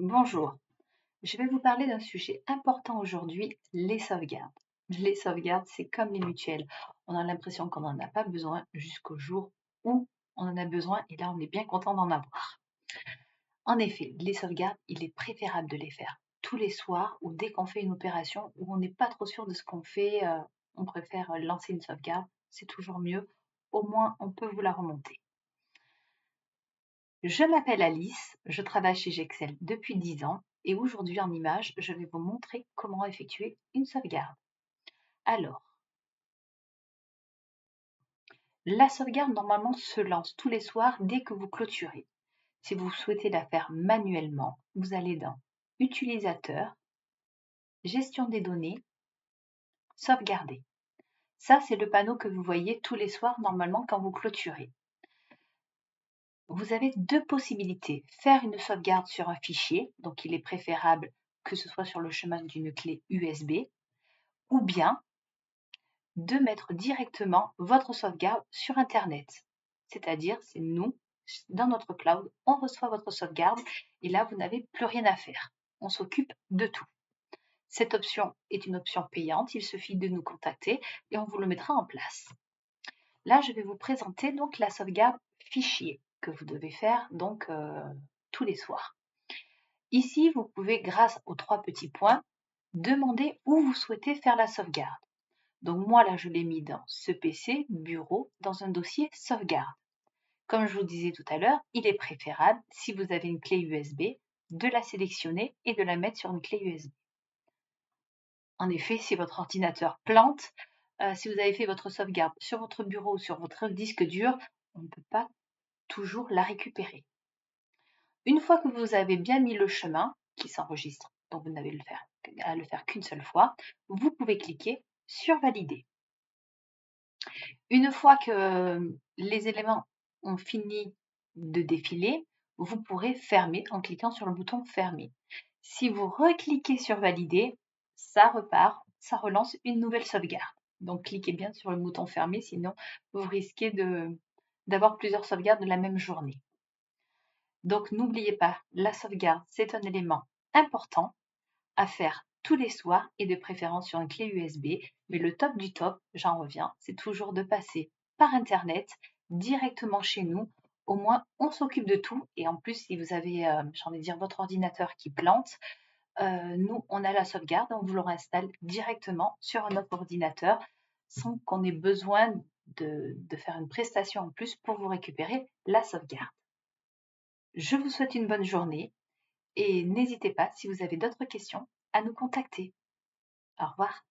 Bonjour, je vais vous parler d'un sujet important aujourd'hui, les sauvegardes. Les sauvegardes, c'est comme les mutuelles. On a l'impression qu'on n'en a pas besoin jusqu'au jour où on en a besoin et là on est bien content d'en avoir. En effet, les sauvegardes, il est préférable de les faire tous les soirs ou dès qu'on fait une opération où on n'est pas trop sûr de ce qu'on fait, on préfère lancer une sauvegarde, c'est toujours mieux, au moins on peut vous la remonter. Je m'appelle Alice, je travaille chez Gexcel depuis 10 ans et aujourd'hui en image, je vais vous montrer comment effectuer une sauvegarde. Alors, la sauvegarde normalement se lance tous les soirs dès que vous clôturez. Si vous souhaitez la faire manuellement, vous allez dans Utilisateur, Gestion des données, Sauvegarder. Ça, c'est le panneau que vous voyez tous les soirs normalement quand vous clôturez. Vous avez deux possibilités. Faire une sauvegarde sur un fichier, donc il est préférable que ce soit sur le chemin d'une clé USB, ou bien de mettre directement votre sauvegarde sur Internet. C'est-à-dire, c'est nous, dans notre cloud, on reçoit votre sauvegarde et là, vous n'avez plus rien à faire. On s'occupe de tout. Cette option est une option payante, il suffit de nous contacter et on vous le mettra en place. Là, je vais vous présenter donc la sauvegarde fichier que vous devez faire donc tous les soirs. Ici, vous pouvez, grâce aux trois petits points, demander où vous souhaitez faire la sauvegarde. Donc moi, là, je l'ai mis dans ce PC, bureau, dans un dossier sauvegarde. Comme je vous disais tout à l'heure, il est préférable, si vous avez une clé USB, de la sélectionner et de la mettre sur une clé USB. En effet, si votre ordinateur plante, si vous avez fait votre sauvegarde sur votre bureau ou sur votre disque dur, on ne peut pas toujours la récupérer. Une fois que vous avez bien mis le chemin qui s'enregistre, donc vous n'avez à le faire qu'une seule fois, vous pouvez cliquer sur Valider. Une fois que les éléments ont fini de défiler, vous pourrez fermer en cliquant sur le bouton Fermer. Si vous recliquez sur Valider, ça repart, ça relance une nouvelle sauvegarde. Donc cliquez bien sur le bouton Fermer, sinon vous risquez d'avoir plusieurs sauvegardes de la même journée. Donc n'oubliez pas, la sauvegarde, c'est un élément important à faire tous les soirs et de préférence sur une clé USB. Mais le top du top, j'en reviens, c'est toujours de passer par Internet directement chez nous. Au moins, on s'occupe de tout. Et en plus, si vous avez, j'ai envie de dire, votre ordinateur qui plante, nous, on a la sauvegarde, on vous le réinstalle directement sur un autre ordinateur sans qu'on ait besoin de faire une prestation en plus pour vous récupérer la sauvegarde. Je vous souhaite une bonne journée et n'hésitez pas, si vous avez d'autres questions, à nous contacter. Au revoir.